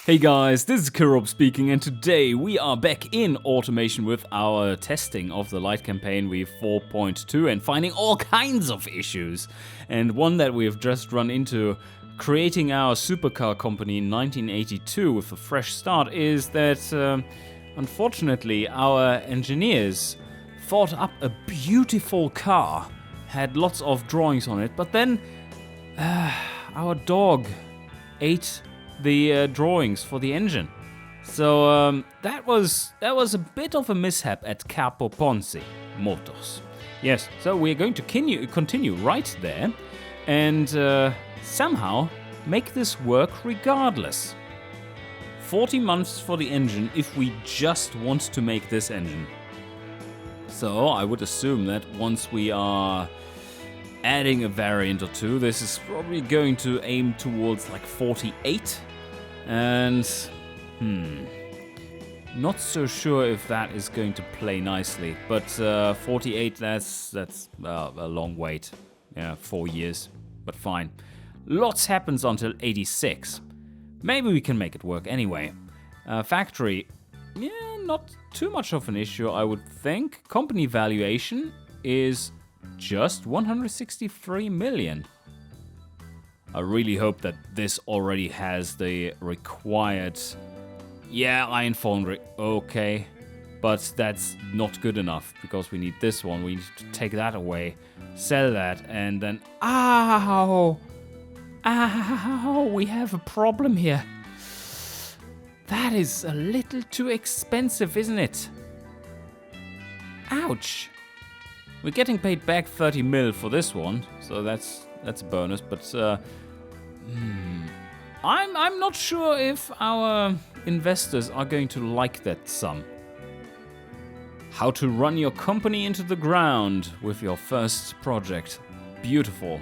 Hey guys, this is Kirob speaking, and today we are back in automation with our testing of the light campaign V4.2 and finding all kinds of issues. And one that we have just run into creating our supercar company in 1982 with a fresh start is that unfortunately our engineers thought up a beautiful car, had lots of drawings on it, but then our dog ate the drawings for the engine. So that was a bit of a mishap at Capo Ponzi Motors. Yes, so we're going to continue right there and somehow make this work regardless. 40 months for the engine if we just want to make this engine. So I would assume that once we are adding a variant or two, this is probably going to aim towards like 48. And not so sure if that is going to play nicely, but 48, that's a long wait. Yeah, 4 years, but fine. Lots happens until 86. Maybe we can make it work anyway. Factory, yeah, not too much of an issue, I would think. Company valuation is just 163 million. I really hope that this already has the required... Yeah, iron foundry, okay. But that's not good enough, because we need this one. We need to take that away, sell that, and then... Ow! Ow! We have a problem here. That is a little too expensive, isn't it? Ouch! We're getting paid back 30 mil for this one, so that's a bonus, but I'm not sure if our investors are going to like that sum. How to run your company into the ground with your first project. Beautiful.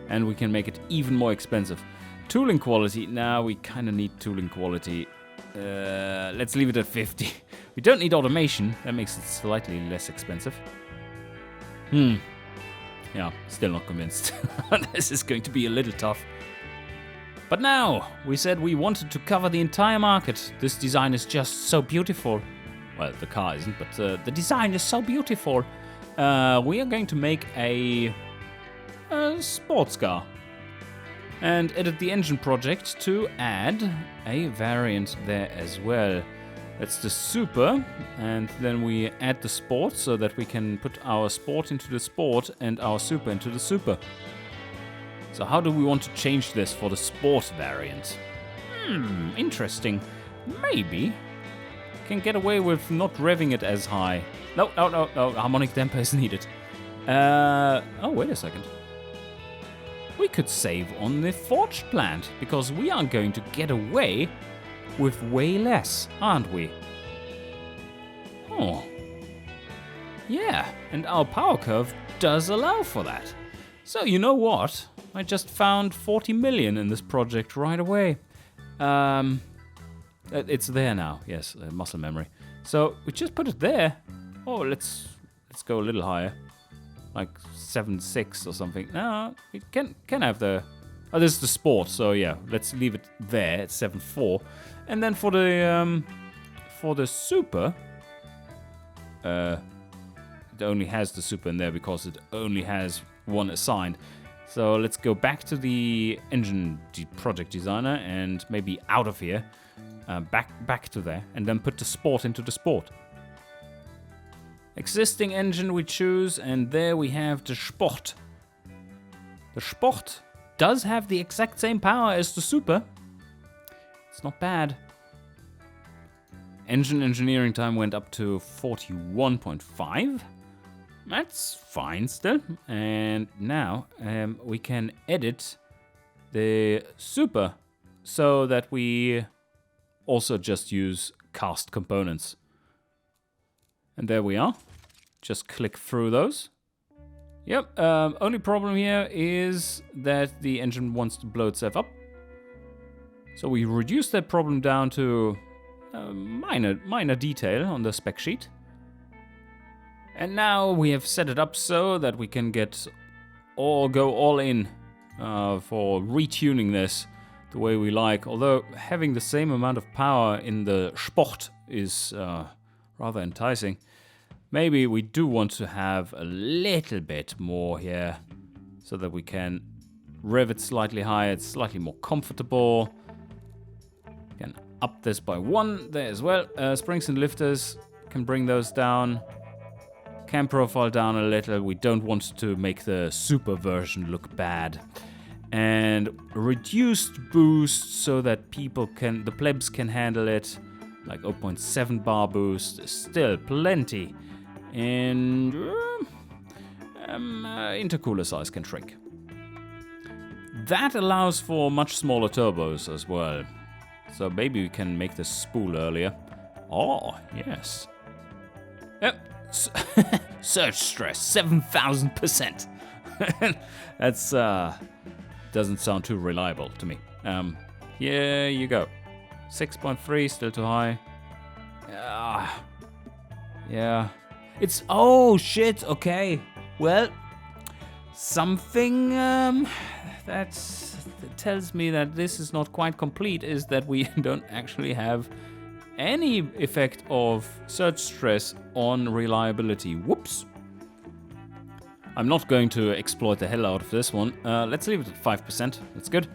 And we can make it even more expensive. Tooling quality, now we kind of need tooling quality. Let's leave it at 50. We don't need automation, that makes it slightly less expensive. Yeah, still not convinced. This is going to be a little tough. But now, we said we wanted to cover the entire market. This design is just so beautiful. Well, the car isn't, but the design is so beautiful. We are going to make a sports car. And edit the engine project to add a variant there as well. That's the Super, and then we add the Sport so that we can put our Sport into the Sport and our Super into the Super. So how do we want to change this for the Sport variant? Interesting. Maybe can get away with not revving it as high. No, harmonic damper is needed. Oh, wait a second. We could save on the forge plant, because we are going to get away with way less, aren't we? Oh. Yeah, and our power curve does allow for that. So you know what? I just found 40 million in this project right away. It's there now, yes, muscle memory. So we just put it there. Oh, let's go a little higher. Like 7.6 or something. No, it can have the... Oh, this is the Sport, so yeah, let's leave it there at 7.4. And then for the Super, it only has the Super in there because it only has one assigned. So let's go back to the engine project designer and maybe out of here, back to there, and then put the Sport into the Sport. Existing engine we choose, and there we have the Sport. The Sport does have the exact same power as the Super. It's not bad. Engine engineering time went up to 41.5. That's fine still. And now we can edit the Super so that we also just use cast components. And there we are. Just click through those. Yep, only problem here is that the engine wants to blow itself up. So we reduce that problem down to a minor detail on the spec sheet. And now we have set it up so that we can go all in for retuning this the way we like. Although having the same amount of power in the Sport is rather enticing. Maybe we do want to have a little bit more here so that we can rev it slightly higher. It's slightly more comfortable. Can up this by 1 there as well. Springs and lifters, can bring those down. Cam profile down a little. We don't want to make the super version look bad. And reduced boost so that the plebs can handle it. Like 0.7 bar boost, still plenty. And intercooler size can shrink. That allows for much smaller turbos as well. So maybe we can make this spool earlier. Oh, yes. Surge stress, 7,000%. That's, doesn't sound too reliable to me. Here you go. 6.3, still too high. Yeah. It's, oh shit, okay. Well, something that tells me that this is not quite complete is that we don't actually have any effect of surge stress on reliability. Whoops. I'm not going to exploit the hell out of this one. Let's leave it at 5%. That's good.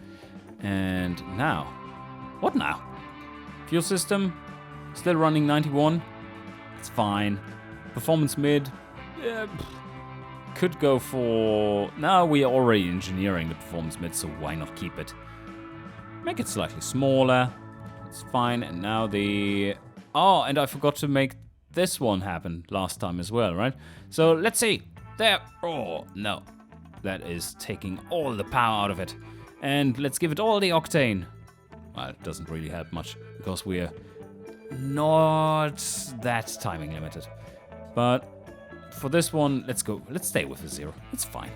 And now. What now? Fuel system. Still running 91. It's fine. Performance mid. Could go for... No, we are already engineering the performance mid, so why not keep it? Make it slightly smaller. It's fine. And now the... Oh, and I forgot to make this one happen last time as well, right? So let's see. There. Oh, no. That is taking all the power out of it. And let's give it all the octane. Well, it doesn't really help much because we're not that timing limited. But for this one, let's go. Let's stay with the 0. It's fine.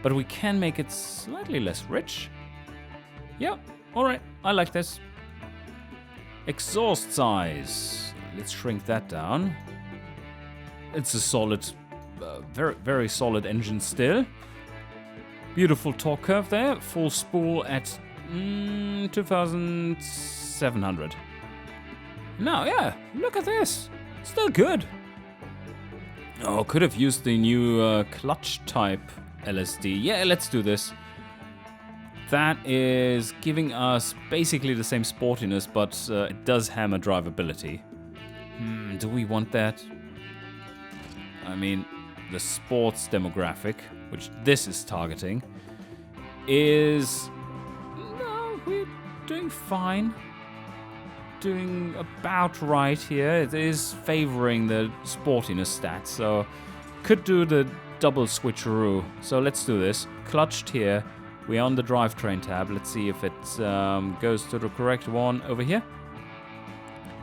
But we can make it slightly less rich. Yeah, all right. I like this. Exhaust size. Let's shrink that down. It's a solid, very, very solid engine still. Beautiful torque curve there. Full spool at 2,700. Now, yeah, look at this. Still good. Oh, could have used the new clutch type LSD. Yeah, let's do this. That is giving us basically the same sportiness, but it does hammer drivability. Do we want that? I mean, the sports demographic, which this is targeting, is... No, we're doing fine. Doing about right here. It is favoring the sportiness stats, so could do the double switcheroo. So let's do this. Clutched here. We're on the drivetrain tab. Let's see if it goes to the correct one over here.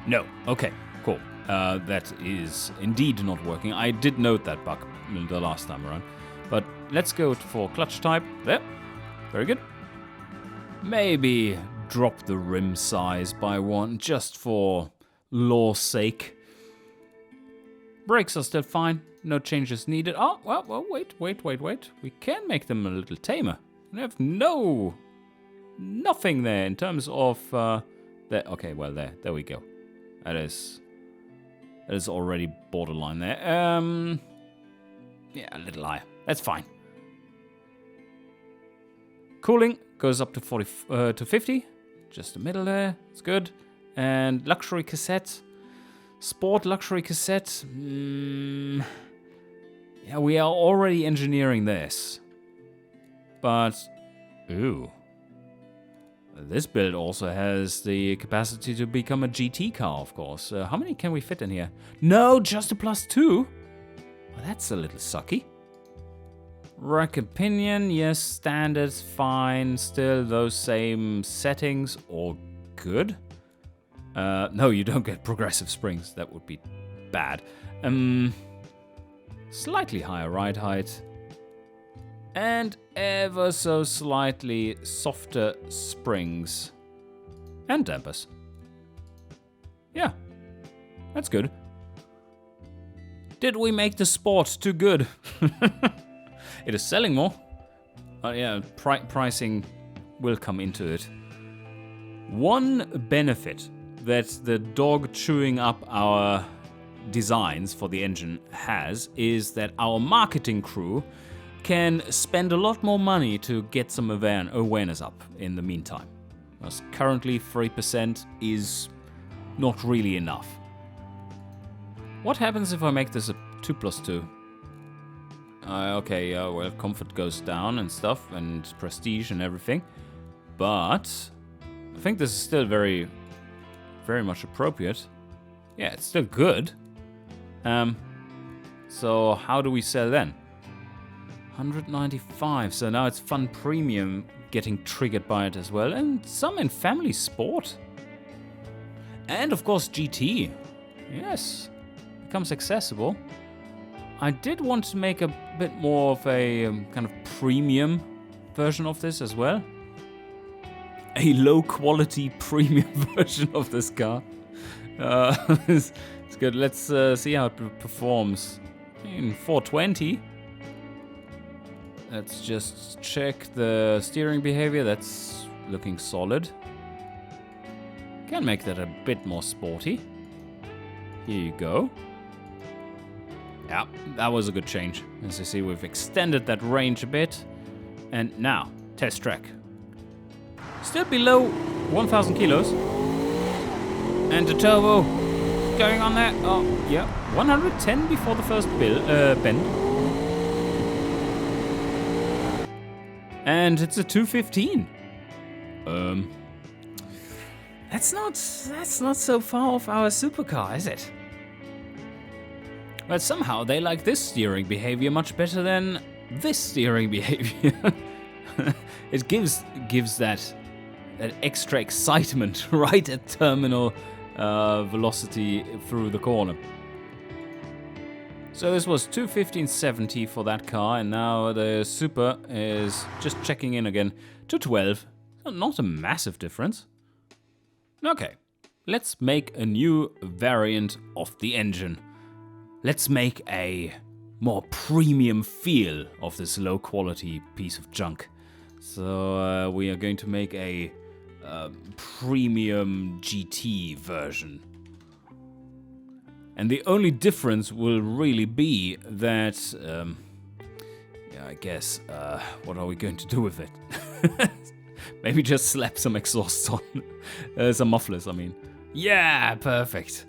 No. Okay, cool. That is indeed not working. I did note that bug the last time around. But let's go for clutch type. There. Very good. Maybe drop the rim size by 1 just for law's sake. Brakes are still fine. No changes needed. Oh, well, wait. We can make them a little tamer. We have nothing there in terms of there. Okay, well there we go. That is already borderline there. Yeah, a little higher. That's fine. Cooling goes up to 50. Just the middle there. It's good. And luxury cassette. Sport luxury cassette. Yeah, we are already engineering this. But, ooh. This build also has the capacity to become a GT car, of course. How many can we fit in here? No, just a +2? Well, that's a little sucky. Rack and pinion, yes, standard, fine. Still those same settings, all good. No, you don't get progressive springs. That would be bad. Slightly higher ride height. And ever so slightly softer springs. And dampers. Yeah, that's good. Did we make the Sport too good? It is selling more. Yeah, pricing will come into it. One benefit that the dog chewing up our designs for the engine has is that our marketing crew can spend a lot more money to get some awareness up in the meantime. Because currently 3% is not really enough. What happens if I make this a 2+2? Okay, well, comfort goes down and stuff, and prestige and everything. But I think this is still very, very much appropriate. Yeah, it's still good. So how do we sell then? 195. So now it's Fun Premium getting triggered by it as well, and some in Family Sport. And of course GT. Yes, becomes accessible. I did want to make a bit more of a kind of premium version of this as well. A low quality premium version of this car. It's good. Let's see how it performs in 420. Let's just check the steering behavior. That's looking solid. Can make that a bit more sporty. Here you go. Yeah, that was a good change. As you see, we've extended that range a bit. And now, test track. Still below 1,000 kilos. And the turbo going on there. Oh, yeah. 110 before the first bend. And it's a 215. That's not so far off our supercar, is it? But somehow they like this steering behavior much better than this steering behavior. It gives that extra excitement right at terminal velocity through the corner. So this was 215.70 for that car, and now the Super is just checking in again. 212. Not a massive difference. Okay, let's make a new variant of the engine. Let's make a more premium feel of this low quality piece of junk. So we are going to make a premium GT version. And the only difference will really be that, yeah, I guess, what are we going to do with it? Maybe just slap some exhausts on, some mufflers, I mean. Yeah, perfect.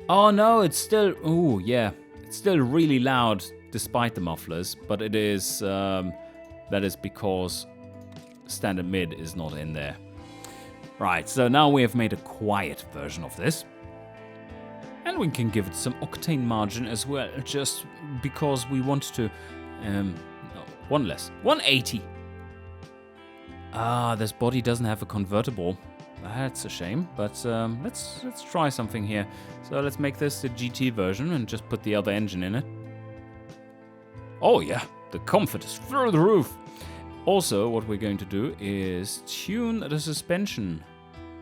Oh no, it's still, ooh, yeah, it's still really loud despite the mufflers, but it is, that is because standard mid is not in there. Right, so now we have made a quiet version of this. And we can give it some octane margin as well, just because we want to, no, one less, 180. Ah, this body doesn't have a convertible. That's a shame, but let's try something here. So let's make this the GT version and just put the other engine in it. Oh yeah, the comfort is through the roof. Also, what we're going to do is tune the suspension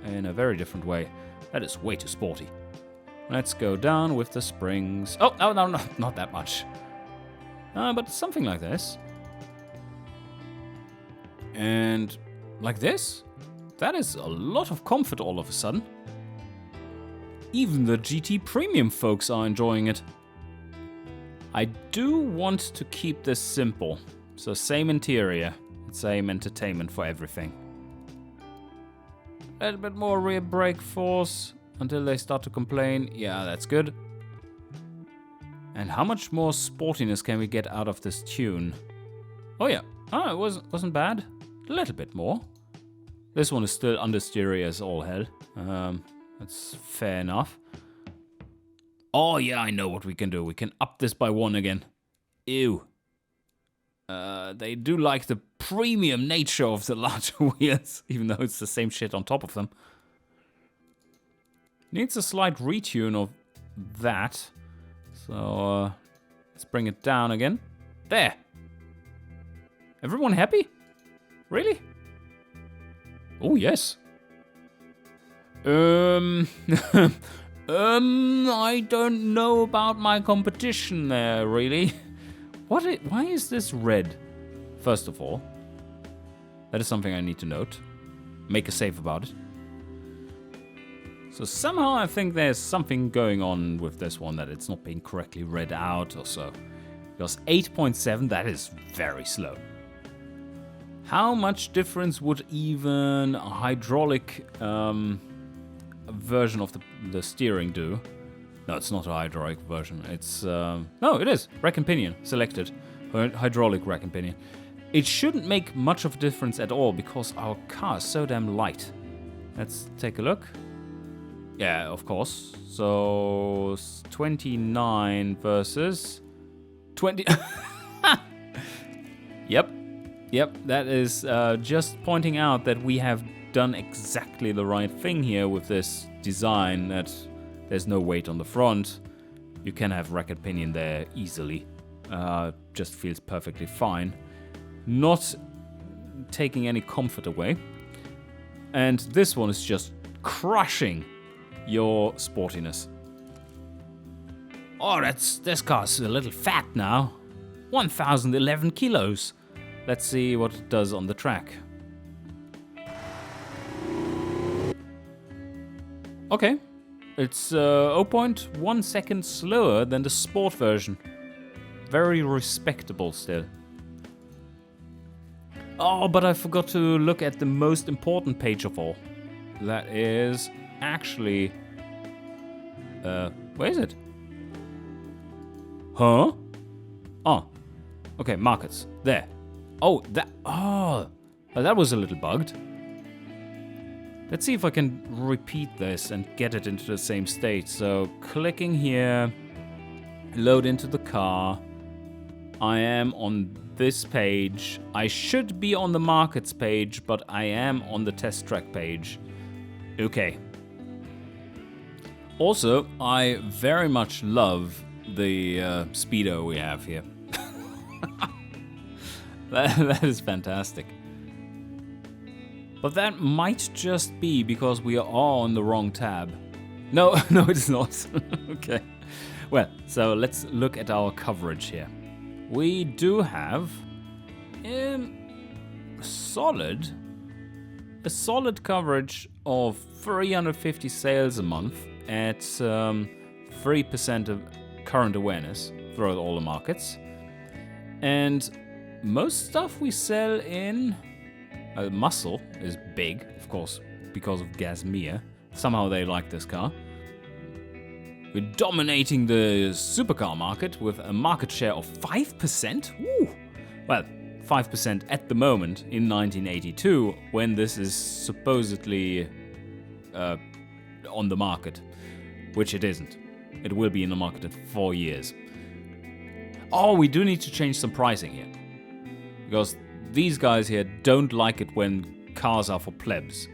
in a very different way. That is way too sporty. Let's go down with the springs. Oh, no, not that much. But something like this. And like this. That is a lot of comfort all of a sudden. Even the GT Premium folks are enjoying it. I do want to keep this simple. So same interior, same entertainment for everything. A little bit more rear brake force until they start to complain. Yeah, that's good. And how much more sportiness can we get out of this tune? Oh yeah, it wasn't bad. A little bit more. This one is still understeery as all hell. That's fair enough. Oh yeah, I know what we can do. We can up this by 1 again. Ew. They do like the premium nature of the larger wheels, even though it's the same shit on top of them. Needs a slight retune of that. So let's bring it down again. There. Everyone happy? Really? Oh, yes. I don't know about my competition there, really. Why is this red? First of all, That is something I need to note. Make a save about it. So somehow I think there's something going on with this one, that it's not being correctly read out or so. Because 8.7, that is very slow. How much difference would even a hydraulic version of the steering do? No, it's not a hydraulic version. It's... no, it is. Rack and pinion. Selected. Hydraulic rack and pinion. It shouldn't make much of a difference at all because our car is so damn light. Let's take a look. Yeah, of course. So 29 versus 20. Yep. That is just pointing out that we have done exactly the right thing here with this design. That there's no weight on the front. You can have rack and pinion there easily. Just feels perfectly fine. Not taking any comfort away. And this one is just crushing your sportiness. Oh, this car's a little fat now. 1,011 kilos. Let's see what it does on the track. Okay. It's 0.1 seconds slower than the sport version. Very respectable still. Oh, but I forgot to look at the most important page of all. That is actually... where is it? Huh? Oh. Okay, markets. There. Oh, that... Oh. That was a little bugged. Let's see if I can repeat this and get it into the same state. So, clicking here. Load into the car. I am on this page. I should be on the markets page, but I am on the test track page. Okay. Also, I very much love the speedo we have here. that is fantastic. But that might just be because we are on the wrong tab. No, it's not. Okay. Well, so let's look at our coverage here. We do have a solid coverage of 350 sales a month at 3% of current awareness throughout all the markets. And most stuff we sell in muscle is big, of course, because of Gazmere. Somehow they like this car. We're dominating the supercar market with a market share of 5%. Woo! Well, 5% at the moment in 1982, when this is supposedly on the market, which it isn't. It will be in the market in 4 years. Oh, we do need to change some pricing here. Because these guys here don't like it when cars are for plebs.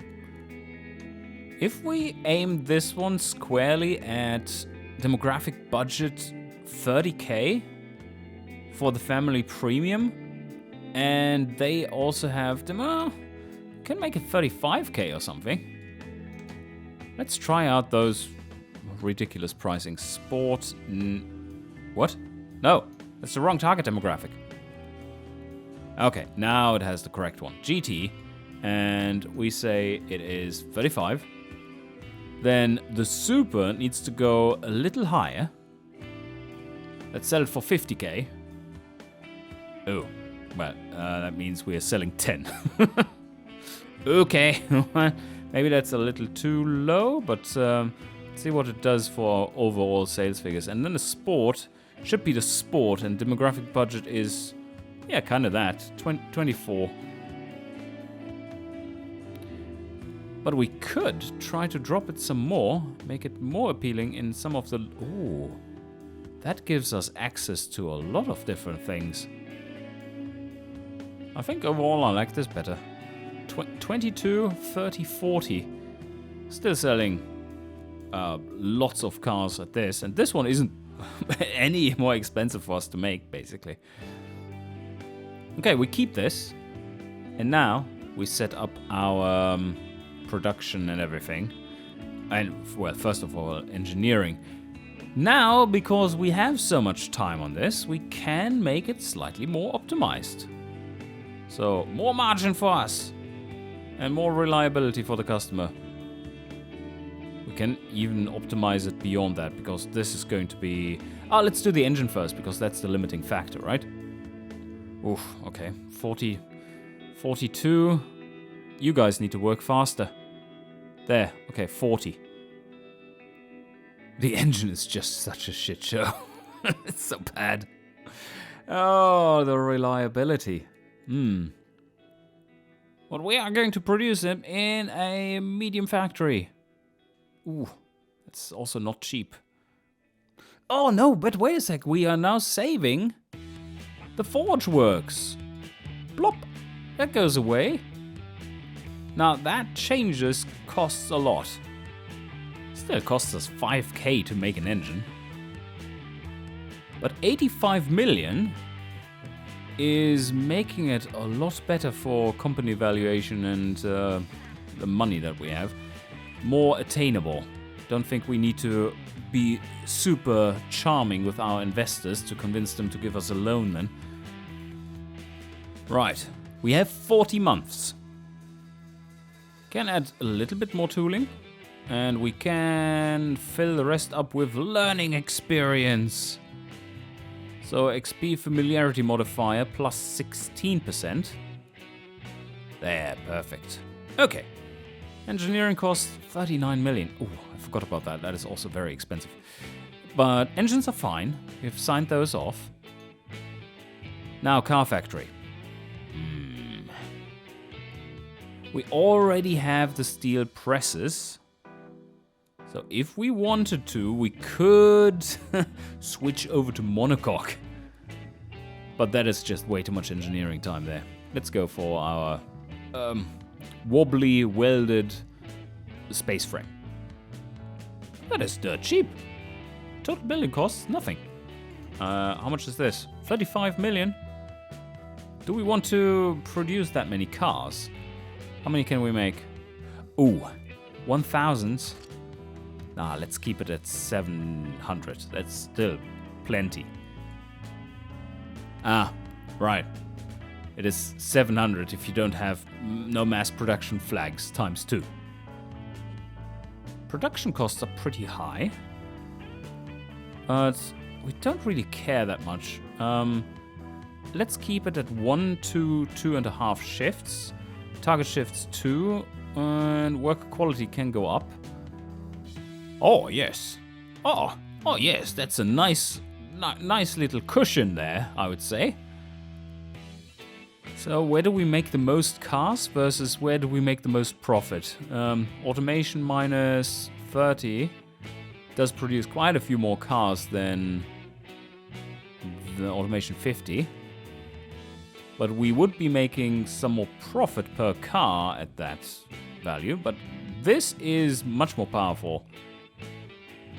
If we aim this one squarely at demographic budget 30k for the family premium, and they also have them, can make it 35k or something. Let's try out those ridiculous pricing. Sport, what? No, that's the wrong target demographic. Okay, now it has the correct one. GT, and we say it is 35. Then the Super needs to go a little higher. Let's sell it for 50k. Oh, well, that means we're selling 10. Okay, maybe that's a little too low, but let's see what it does for overall sales figures. And then the Sport should be the Sport, and demographic budget is, yeah, kind of that, 24. But we could try to drop it some more, make it more appealing in some of the... Ooh, that gives us access to a lot of different things. I think overall I like this better. 22, 30, 40. Still selling lots of cars at this, and this one isn't any more expensive for us to make, basically. Okay, we keep this, and now we set up our... production and everything, and well, first of all, engineering. Now, because we have so much time on this, we can make it slightly more optimized. So, more margin for us. And more reliability for the customer. We can even optimize it beyond that, because this is going to be... Oh, let's do the engine first, because that's the limiting factor, right? Oof, okay. 42. You guys need to work faster. There, okay, 40. The engine is just such a shit show. It's so bad. Oh, the reliability. But we are going to produce them in a medium factory. Ooh, that's also not cheap. Oh no, but wait a sec. We are now saving the forge works. Blop. That goes away. Now that changes costs a lot. Still costs us 5k to make an engine. But 85 million is making it a lot better for company valuation and the money that we have. More attainable. Don't think we need to be super charming with our investors to convince them to give us a loan then. Right, we have 40 months. Can add a little bit more tooling. And we can fill the rest up with learning experience. So XP familiarity modifier plus 16%. There, perfect. Okay. Engineering cost 39 million. Oh, I forgot about that. That is also very expensive. But engines are fine. We've signed those off. Now, car factory. We already have the steel presses. So if we wanted to, we could switch over to monocoque. But that is just way too much engineering time there. Let's go for our wobbly welded space frame. That is dirt cheap. Total building costs, nothing. How much is this? 35 million? Do we want to produce that many cars? How many can we make? Ooh, 1,000. Nah, let's keep it at 700. That's still plenty. Ah, right. It is 700 if you don't have no mass production flags times 2. Production costs are pretty high. But we don't really care that much. Let's keep it at 1 to 2.5 shifts. Target shifts 2, and worker quality can go up. Oh, yes. Oh, yes, that's a nice little cushion there, I would say. So where do we make the most cars versus where do we make the most profit? Automation minus 30 does produce quite a few more cars than the automation 50. But we would be making some more profit per car at that value. But this is much more powerful.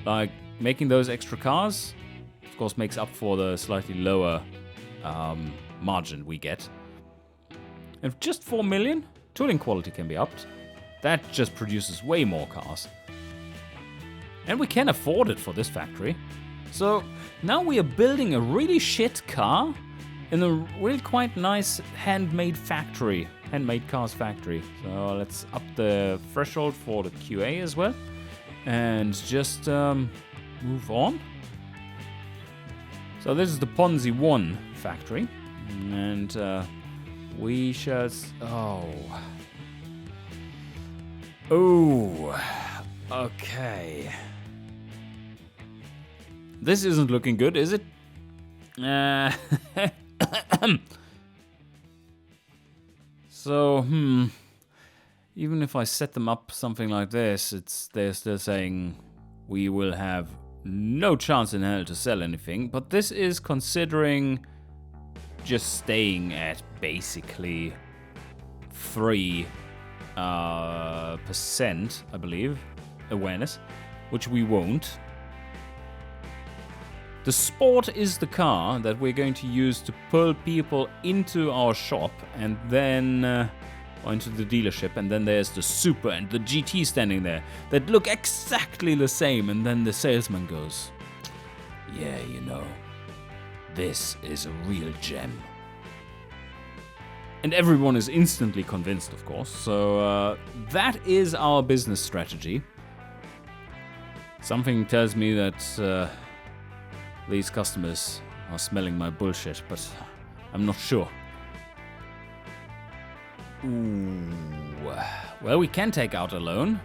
Like, making those extra cars, of course, makes up for the slightly lower margin we get. And just 4 million, tooling quality can be upped. That just produces way more cars. And we can afford it for this factory. So now we are building a really shit car in a really quite nice handmade factory. Handmade cars factory. So let's up the threshold for the QA as well. And just move on. So this is the Ponzi 1 factory. And we shall... Oh. Okay. This isn't looking good, is it? So, even if I set them up something like this, they're still saying we will have no chance in hell to sell anything. But this is considering just staying at basically 3%, I believe, awareness, which we won't. The Sport is the car that we're going to use to pull people into our shop and then into the dealership, and then there's the Super and the GT standing there that look exactly the same, and then the salesman goes, yeah, you know, this is a real gem. And everyone is instantly convinced, of course. So that is our business strategy. Something tells me that these customers are smelling my bullshit, but I'm not sure. Ooh. Well, we can take out a loan.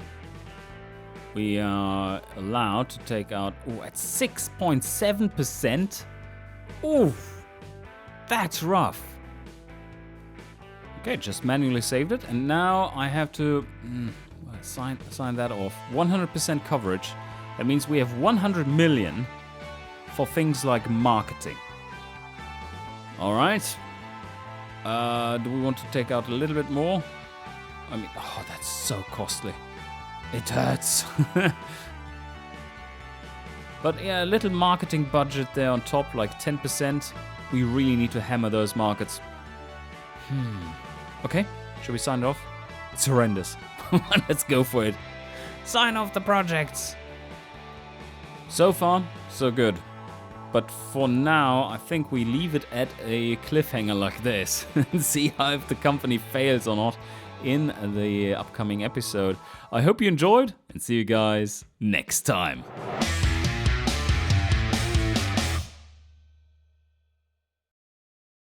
We are allowed to take out at 6.7%. Ooh, that's rough. Okay, just manually saved it, and now I have to sign that off. 100% coverage. That means we have 100 million for things like marketing. All right. Do we want to take out a little bit more? I mean, oh, that's so costly. It hurts. But yeah, a little marketing budget there on top, like 10%. We really need to hammer those markets. Okay, should we sign it off? It's horrendous. Let's go for it. Sign off the projects. So far, so good. But for now, I think we leave it at a cliffhanger like this and see how if the company fails or not in the upcoming episode. I hope you enjoyed and see you guys next time.